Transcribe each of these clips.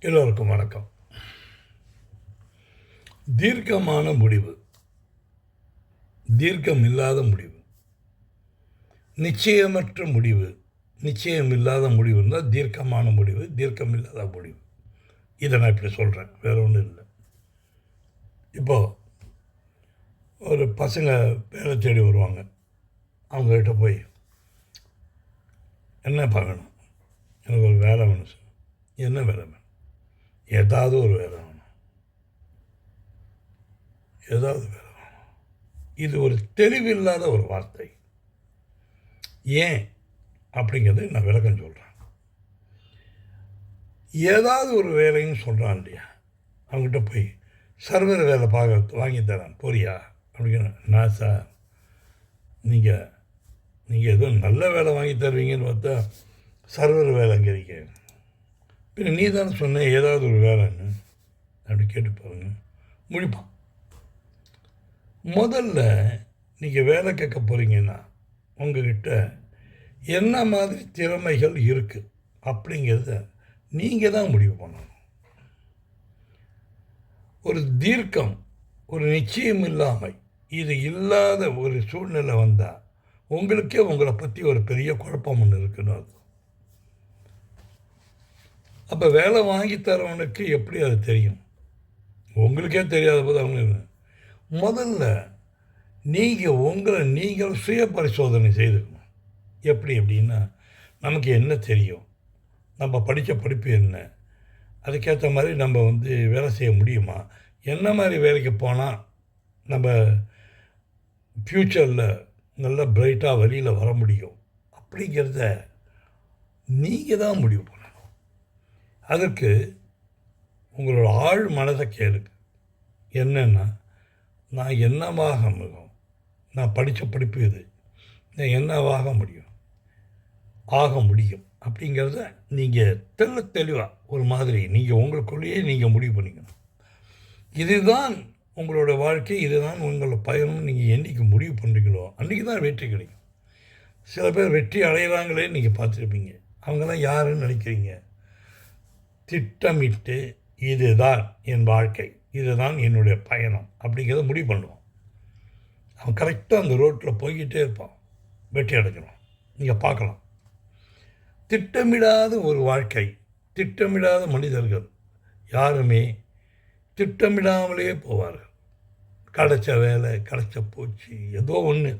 எல்லோருக்கும் வணக்கம். தீர்க்கமான முடிவு, தீர்க்கம் இல்லாத முடிவு, நிச்சயமற்ற முடிவு, நிச்சயம் இல்லாத முடிவு இருந்தால் தீர்க்கமான முடிவு, தீர்க்கம் இல்லாத முடிவு. இதை நான் இப்படி சொல்கிறேன், வேறு ஒன்றும் இல்லை. இப்போது ஒரு பசங்க வேலை தேடி வருவாங்க. அவங்ககிட்ட போய் என்ன பார்க்கணும், எனக்கு ஒரு வேலை வேணும் சார். என்ன வேலை வேணும்? ஏதாவது ஒரு வேலை வேணும், ஏதாவது வேலை வேணும். இது ஒரு தெளிவில்லாத ஒரு வார்த்தை. ஏன் அப்படிங்கிறது நான் விளக்கம் சொல்கிறேன். ஏதாவது ஒரு வேலைன்னு சொல்கிறான் இல்லையா, அவங்ககிட்ட போய் சர்வர் வேலை வாங்கி தரேன் போறியா அப்படிங்கிற. நான் சார், நீங்கள் ஏதோ நல்ல வேலை வாங்கி தருவீங்கன்னு பார்த்தா சர்வர் வேலை அங்கே இருக்கேன். பின்ன நீ தானே சொன்ன ஏதாவது ஒரு வேலைன்னு அப்படி கேட்டு பாருங்க, முடிப்பான். முதல்ல நீங்கள் வேலை கேட்க போகிறீங்கன்னா உங்ககிட்ட என்ன மாதிரி திறமைகள் இருக்குது அப்படிங்கிறத நீங்கள் தான் முடிவு பண்ணணும். ஒரு தீர்க்கம், ஒரு நிச்சயம் இல்லாமல் இது இல்லாத ஒரு சூழ்நிலை வந்தால் உங்களுக்கே உங்களை பற்றி ஒரு பெரிய குழப்பம் ஒன்று இருக்குன்னு அர்த்தம். அப்போ வேலை வாங்கி தரவனுக்கு எப்படி அது தெரியும்? உங்களுக்கே தெரியாத போது அவங்க முதல்ல நீங்கள் சுய பரிசோதனை செய்துக்கணும். எப்படி அப்படின்னா, நமக்கு என்ன தெரியும், நம்ம படித்த படிப்பு என்ன, அதுக்கேற்ற மாதிரி நம்ம வேலை செய்ய முடியுமா, என்ன மாதிரி வேலைக்கு போனால் நம்ம ஃப்யூச்சரில் நல்லா பிரைட்டாக வழியில் வர முடியும் அப்படிங்கிறத நீங்கள் தான் முடிவு பண்ணணும். அதற்கு உங்களோட ஆழ் மனதை கேளுங்க. என்னென்னா, நான் என்னவாக முடியும், நான் படித்த படிப்பு இது, நான் என்னவாக ஆக முடியும் அப்படிங்கிறத நீங்கள் தெளிவாக ஒரு மாதிரி நீங்கள் உங்களுக்குள்ளேயே நீங்கள் முடிவு பண்ணிக்கணும். இதுதான் உங்களோட வாழ்க்கை, இதுதான் உங்களோட பயணம். நீங்கள் என்றைக்கு முடிவு பண்ணுறீங்களோ அன்றைக்கி தான் வெற்றி கிடைக்கும். சில பேர் வெற்றி அடைகிறாங்களே நீங்கள் பார்த்துருப்பீங்க. அவங்கெல்லாம் யாருன்னு நினைக்கிறீங்க? திட்டமிட்டு இதுதான் என் வாழ்க்கை, இதுதான் என்னுடைய பயணம் அப்படிங்கிறத முடிவு பண்ணுவான். அவன் கரெக்டாக அந்த ரோட்டில் போய்கிட்டே இருப்பான், வெற்றி அடைஞ்சிடும். நீங்கள் பார்க்கலாம். திட்டமிடாத ஒரு வாழ்க்கை, திட்டமிடாத மனிதர்கள் யாருமே திட்டமிடாமலே போவார்கள். கிடைச்ச வேலை, கிடைச்ச போச்சு, ஏதோ ஒன்று.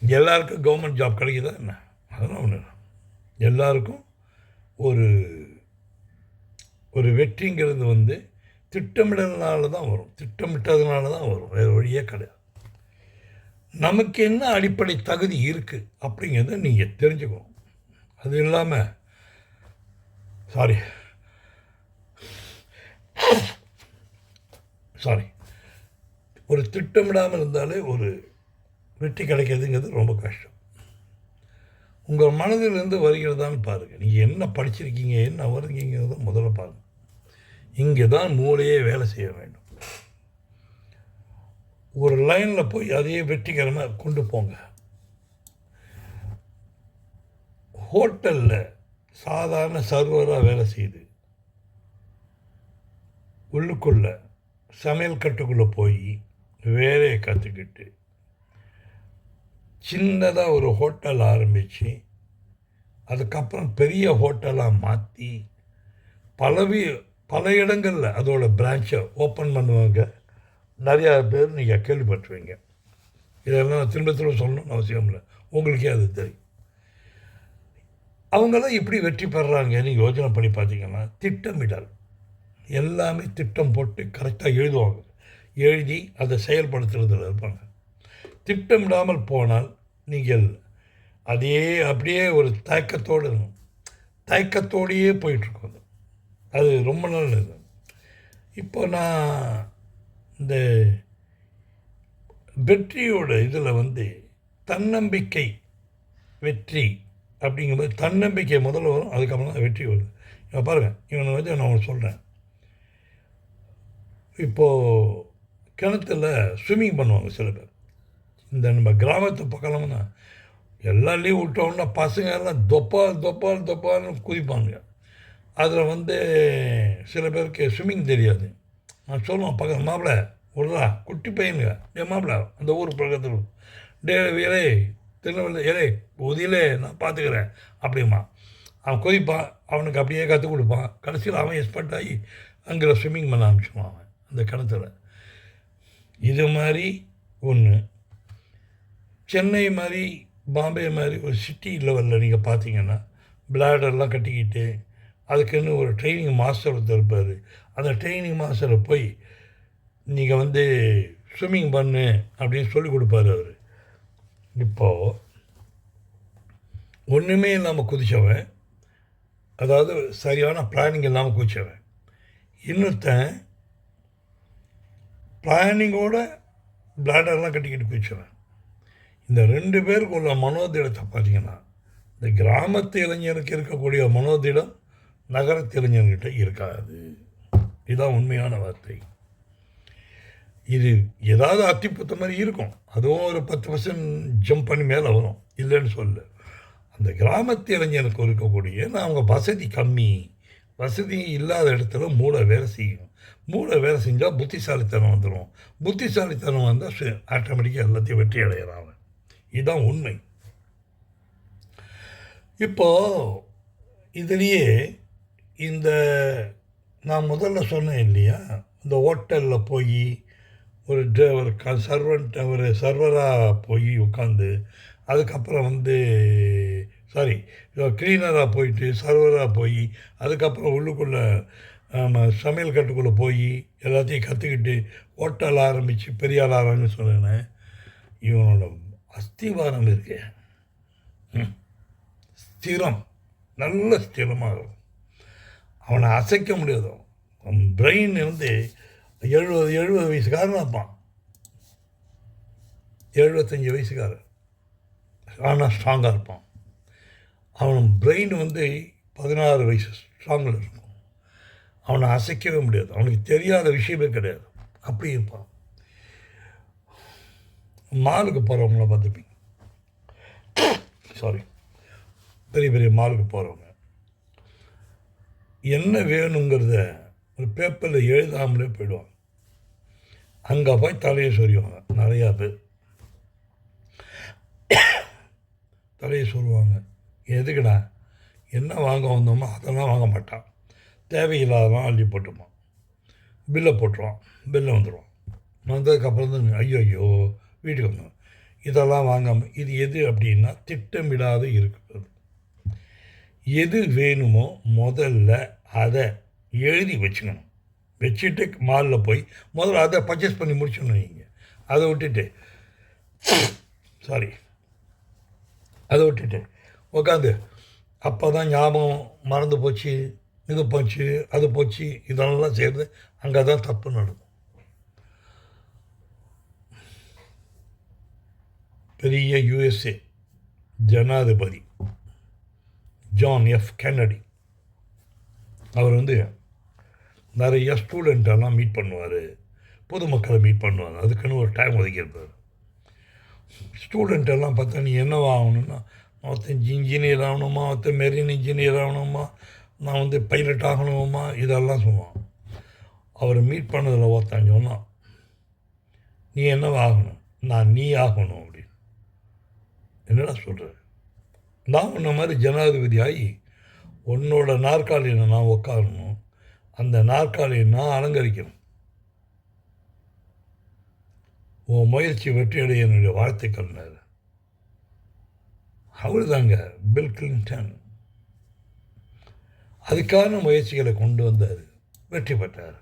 எல்லாருக்கும் கவர்மெண்ட் ஜாப் கிடைக்குதா என்ன? அதெல்லாம் ஒன்று. எல்லாருக்கும் ஒரு வெற்றிங்கிறது திட்டமிடனால தான் வரும், திட்டமிட்டதுனால தான் வரும், வேறு வழியே கிடையாது. நமக்கு என்ன அடிப்படை தகுதி இருக்குது அப்படிங்கிறத நீங்கள் தெரிஞ்சுக்கணும். அது இல்லாமல் ஒரு திட்டமிடாமல் இருந்தாலே ஒரு வெற்றி கிடைக்கிறதுங்கிறது ரொம்ப கஷ்டம். உங்கள் மனதிலிருந்து வருகிறதான்னு பாருங்கள். நீங்கள் என்ன படிச்சிருக்கீங்க, என்ன வருங்கங்கிறத முதல்ல பாருங்கள். இங்கே தான் மூளையே வேலை செய்ய வேண்டும். ஒரு லைனில் போய் அதையே வெற்றிகரமாக கொண்டு போங்க. ஹோட்டலில் சாதாரண சர்வராக வேலை செய்து உள்ளுக்குள்ள சமையல் கட்டுக்குள்ளே போய் வேலையை கற்றுக்கிட்டு சின்னதாக ஒரு ஹோட்டல் ஆரம்பித்து அதுக்கப்புறம் பெரிய ஹோட்டலாக மாற்றி பல இடங்களில் அதோட பிரான்ச்சை ஓப்பன் பண்ணுவாங்க. நிறையா பேர் நீங்கள் கேள்விப்பட்டுருவீங்க. இதெல்லாம் திரும்ப சொல்லணும்னு அவசியம் இல்லை, உங்களுக்கே அது தெரியும். அவங்களாம் எப்படி வெற்றி பெறுறாங்கன்னு யோசனை பண்ணி பார்த்தீங்கன்னா, திட்டமிடல். எல்லாமே திட்டம் போட்டு கரெக்டாக எழுதுவாங்க, எழுதி அதை செயல்படுத்துறதுல இருப்பாங்க. திட்டமிடாமல் போனால் நீங்கள் அப்படியே ஒரு தயக்கத்தோடையே போயிட்டுருக்கோம். அது ரொம்ப நல்லது. இப்போ நான் இந்த வெற்றியோட இதில் தன்னம்பிக்கை வெற்றி அப்படிங்கும்போது தன்னம்பிக்கை முதல்ல வரும், அதுக்கப்புறம் தான் வெற்றி வருது. இப்போ பாருங்கள், இவனை நான் ஒன்று சொல்கிறேன். இப்போது கிணத்துல ஸ்விம்மிங் பண்ணுவாங்க சில பேர். நம்ம கிராமத்து பக்கம்னா எல்லாம் லீவ் விட்டோம்னா பசங்க எல்லாம் தொப்பால்னு குதிப்பாங்க. அதில் வந்து சில பேருக்கு ஸ்விம்மிங் தெரியாது. நான் சொல்லுவேன் பக்கத்து மாப்பிள்ள விட்றா குட்டி பையனுங்க என் மாப்பிள்ள அந்த ஊர் பக்கத்தில் இலே திருநெல்வேலி இலே உதியிலே நான் பார்த்துக்கிறேன் அப்படிமா. அவன் கொதிப்பான், அவனுக்கு அப்படியே கற்றுக் கொடுப்பான். கடைசியில் அவன் எக்ஸ்பர்ட் ஆகி அங்கே ஸ்விம்மிங் பண்ண ஆரம்பிச்சுவான் அவன் அந்த கிணத்துல. இது மாதிரி ஒன்று. சென்னை மாதிரி பாம்பே மாதிரி ஒரு சிட்டி லெவலில் நீங்கள் பார்த்தீங்கன்னா பிளாடர்லாம் கட்டிக்கிட்டு அதுக்குன்னு ஒரு ட்ரைனிங் மாஸ்டர் ஒருத்தர் இருப்பார். அந்த ட்ரைனிங் மாஸ்டரை போய் நீங்கள் வந்து ஸ்விம்மிங் பண்ணு அப்படின்னு சொல்லி கொடுப்பாரு அவர். இப்போது ஒன்றுமே இல்லாமல் குதித்தவன், அதாவது சரியான பிளானிங் இல்லாமல் குதித்தவன், இன்னொருத்தன் பிளானிங்கோட பிளாடர்லாம் கட்டிக்கிட்டு குதித்தவன். இந்த 2 பேருக்கு உள்ள மனோதிடத்தை பார்த்தீங்கன்னா இந்த கிராமத்து இளைஞருக்கு இருக்கக்கூடிய மனோதிடம் நகரத்து இளைஞர்கிட்ட இருக்காது. இதுதான் உண்மையான வார்த்தை. இது ஏதாவது அத்திப்புத்த மாதிரி இருக்கும், அதுவும் ஒரு 10% ஜம்ப் பண்ணி மேலே வரும், இல்லைன்னு சொல்ல. அந்த கிராமத்து இளைஞனுக்கு இருக்கக்கூடிய அவங்க வசதி கம்மி, வசதி இல்லாத இடத்துல மூளை வேலை செய்யும். மூளை வேலை செஞ்சால் புத்திசாலித்தனம் வந்துடும். புத்திசாலித்தனம் வந்தால் ஆட்டோமேட்டிக்காக எல்லாத்தையும் வெற்றி அடைகிறான். இதுதான் உண்மை. இப்போது இதுலேயே இந்த நான் முதல்ல சொன்னேன் இல்லையா, இந்த ஹோட்டலில் போய் ஒரு சர்வராக போய் உட்காந்து அதுக்கப்புறம் வந்து க்ளீனராக போயிட்டு சர்வராக போய் அதுக்கப்புறம் உள்ளுக்குள்ளே சமையல் கட்டுக்குள்ளே போய் எல்லாத்தையும் கற்றுக்கிட்டு ஹோட்டல் ஆரம்பித்து பெரிய ஆள் ஆரம்பிச்சு சொன்னேன். இவனோட அஸ்திவாரம் இருக்கு ஸ்திரம், நல்ல ஸ்திரமாகும். அவனை அசைக்க முடியாது. அவன் பிரெயின் வந்து 70 வயசுக்காரன் இருப்பான், 75 வயசுக்காரன், ஆனால் ஸ்ட்ராங்காக இருப்பான். அவன் பிரெயின் வந்து 16 வயசு ஸ்ட்ராங்கில் இருக்கும். அவனை அசைக்கவே முடியாது, அவனுக்கு தெரியாத விஷயமே கிடையாது, அப்படி இருப்பான். மாலுக்கு போகிறவங்கள பார்த்துப்பீங்க, பெரிய பெரிய மாலுக்கு போகிறவங்க என்ன வேணுங்கிறத ஒரு பேப்பரில் எழுதாமலே போயிடுவாங்க. அங்கே போய் தலையை சொறிவாங்க. நிறையா பேர் தலையை சொல்லுவாங்க. எதுக்குடா, என்ன வாங்க வந்தோமோ அதெல்லாம் வாங்க மாட்டான், தேவையில்லாததான் அள்ளி போட்டுப்பான், பில்லை போட்டுருவான், பில்லை வந்துடுவான். வந்ததுக்கப்புறம் தான் ஐயோ வீட்டுக்கு வந்தோம் இதெல்லாம் வாங்காமல். இது எது அப்படின்னா திட்டமிடாத இருக்கிறது. எது வேணுமோ முதல்ல அதை எழுதி வச்சுக்கணும். வச்சுட்டு மாலில் போய் முதல்ல அதை பர்ச்சேஸ் பண்ணி முடிச்சோன்னு நீங்கள் அதை விட்டுட்டு உட்காந்து அப்போ தான் ஞாபகம் மறந்து போச்சு, இது போச்சு அது போச்சு, இதெல்லாம் செய்கிறது அங்கே தான் தப்பு நடக்கும். பெரிய USA ஜனாதிபதி ஜான் எஃப் கென்னடி அவர் வந்து நிறைய ஸ்டூடெண்ட்டெல்லாம் மீட் பண்ணுவார், பொதுமக்களை மீட் பண்ணுவார். அதுக்குன்னு ஒரு டைம் ஒதுக்கியிருப்பார். ஸ்டூடெண்ட்டெல்லாம் பார்த்தா நீ என்னவா ஆகணும்னா, ஒருத்தன் இன்ஜினியர் ஆகணுமா, ஒருத்தன் மெரின் இன்ஜினியர் ஆகணுமா, நான் வந்து பைலட் ஆகணுமா, இதெல்லாம் சொல்லுவான். அவர் மீட் பண்ணதில் ஒருத்தன் சொன்னான், நீ என்னவா ஆகணும், நான் நீ ஆகணும் அப்படின்னு. என்னடா சொல்கிறேன், நான் உன்ன மாதிரி ஜனாதிபதி ஆகி உன்னோட நாற்காலியில் நான் உட்காரணும், அந்த நாற்காலியை நான் அலங்கரிக்கணும், உன் முயற்சி வெற்றியடைய என்னுடைய வாழ்த்துக்கள்னாரு. அவர் தாங்க பில் கிளின்டன். அதுக்கான முயற்சிகளை கொண்டு வந்தார், வெற்றி பெற்றார்.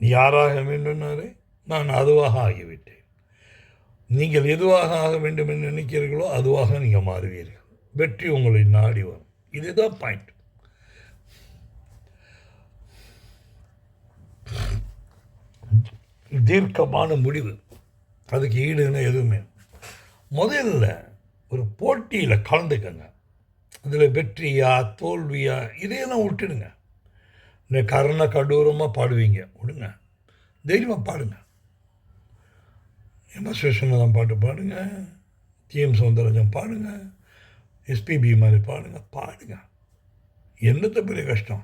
நீ யாராக வேண்டும்னாரு, நான் அதுவாக ஆகிவிட்டேன். நீங்கள் எதுவாக ஆக வேண்டும் என்று நினைக்கிறீர்களோ அதுவாக நீங்கள் மாறுவீர்கள். வெற்றி உங்களை நாடி வரும். இதுதான் பாயிண்ட். தீர்க்கமான முடிவு, அதுக்கு ஈடுன்னு எதுவுமே. முதல்ல ஒரு போட்டியில் கலந்துக்கங்க. அதில் வெற்றியா தோல்வியா இதையெல்லாம் விட்டுடுங்க. இந்த கருணை கடூரமாக பாடுவீங்க, விடுங்க, தைரியமாக பாடுங்க. எம்எஸ் விஸ்வநாதன் பாட்டு பாடுங்க, டிஎம் சௌந்தரராஜன் பாடுங்க, எஸ்பிபி மாதிரி பாடுங்க. என்னத்த பெரிய கஷ்டம்?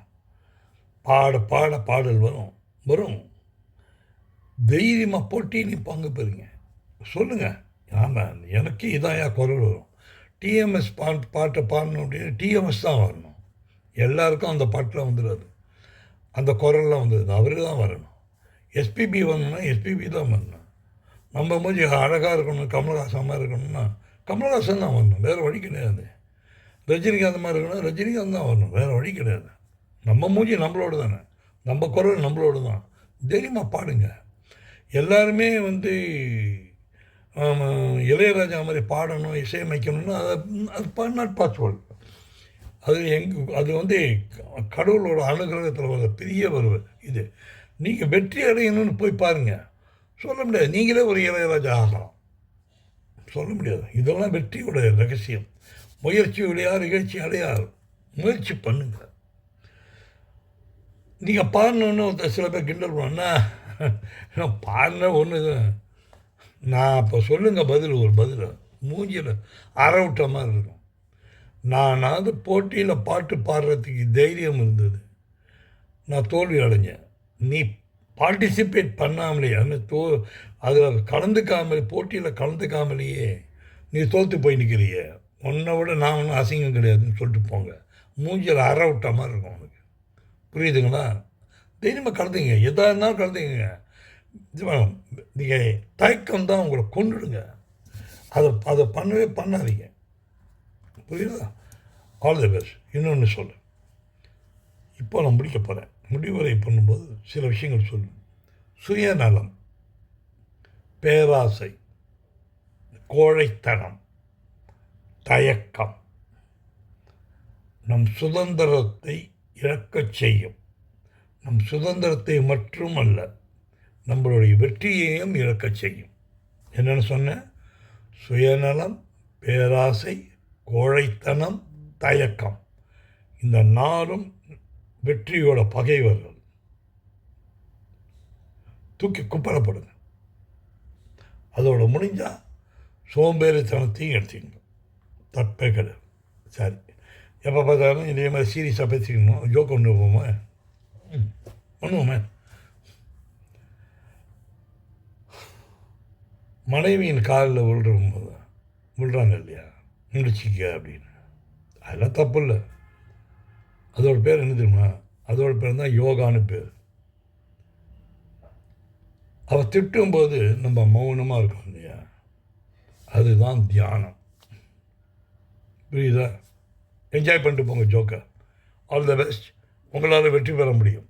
பாட பாட பாடல் வரும் வரும். தைரியமாக போட்டி நீ பங்கு பெறுங்க. சொல்லுங்கள், ஆமாம் எனக்கு இதாயா குரல் வரும். டிஎம்எஸ் பாட்டை பாடணும் அப்படின்னு டிஎம்எஸ் தான் வரணும். எல்லாருக்கும் அந்த பாட்டில் வந்துடாது, அந்த குரல்லாம் வந்துடுது, அவரு தான் வரணும். எஸ்பிபி வரணும்னா எஸ்பிபி தான் வரணும். நம்ம மூஞ்சி அழகாக இருக்கணும், கமலஹாசன் இருக்கணும்னா கமலஹாசன் தான் வரணும், வேறு வழி கிடையாது. ரஜினிகாந்த் மாதிரி இருக்கணும், ரஜினிகாந்த் தான் வரணும், வேறு வழி கிடையாது. நம்ம மூஞ்சி நம்மளோடு தானே, நம்ம குரல் நம்மளோடு தான். தைரியமாக பாடுங்க. எல்லாருமே வந்து இளையராஜா மாதிரி பாடணும், இசையமைக்கணும்னா அது நாட் பாசிபிள். அது வந்து கடவுளோட அனுகிரகத்தில் வர பெரிய வருவது. இது நீங்கள் வெற்றி அடையணும்னு போய் பாருங்கள், சொல்ல முடியாது. நீங்களே ஒரு இளையராஜா ஆகலாம், சொல்ல முடியாது. இதெல்லாம் வெற்றியோட ரகசியம். முயற்சி விளையார், இகழ்ச்சி அடையார். முயற்சி பண்ணுங்க. நீங்கள் பாடணுன்னு சில பேர் கிண்டல் பண்ணா பாடின ஒன்று தான். நான் இப்போ சொல்லுங்கள் பதில், ஒரு பதில் மூஞ்சியில் அறவிட்ட மாதிரி இருக்கும். நானாவது போட்டியில் பாட்டு பாடுறதுக்கு தைரியம் இருந்தது, நான் தோல்வி அடைஞ்சேன். நீ பார்ட்டிசிபேட் பண்ணாமலேயே அதில் கலந்துக்காமலே, போட்டியில் கலந்துக்காமலேயே நீ தோற்று போய் நிற்கிறிய. உன்னை விட நான் ஒன்றும் அசிங்கம் கிடையாதுன்னு சொல்லிட்டு போங்க. மூஞ்சியில் அற விட்ட மாதிரி இருக்கும் உனக்கு. புரியுதுங்களா? தைரியமாக கலந்துங்க, எதாக இருந்தாலும் கலந்துங்க. நீங்கள் தயக்கம் தான் உங்களை கொண்டுடுங்க. அதை பண்ணவே பண்ணாதீங்க. புரியுதா? All the best. இன்னொன்று சொல்லு, இப்போ நான் முடிக்க போகிறேன். முடிவுரை பண்ணும்போது சில விஷயங்கள் சொல்லு. சுயநலம், பேராசை, கோழைத்தனம், தயக்கம் நம் சுதந்திரத்தை இழக்கச் செய்யும். நம் சுதந்திரத்தை மட்டுமல்ல, நம்மளுடைய வெற்றியையும் இழக்கச் செய்யும். என்னென்னு சொன்னேன்? சுயநலம், பேராசை, கோழைத்தனம், தயக்கம். இந்த 4ம் வெற்றியோட பகைவர்கள். தூக்கி குப்பரப்படுங்க. அதோட முடிஞ்சால் சோம்பேறித்தனத்தையும் எடுத்துக்கணும், தப்பே கிடையாது. சரி, எப்போ பார்த்தாலும் இதே மாதிரி சீரியஸாக பேசிக்கணும். ஜோக் ஒன்று போவோமா? பண்ணுவோமே. மனைவியின் காலில் விழுறாங்க இல்லையா, முடிச்சிக்க அப்படின்னு. அதெல்லாம் தப்பு இல்லை. அதோட பேர் என்ன தெரியுமா? அதோட பேர் தான் யோகான்னு பேர். அவள் திட்டும்போது நம்ம மௌனமாக இருக்கோம் இல்லையா, அதுதான் தியானம். புரியுதா? என்ஜாய் பண்ணிட்டு போங்க ஜோக்கை. All the best. உங்களால் வெற்றி பெற முடியும்.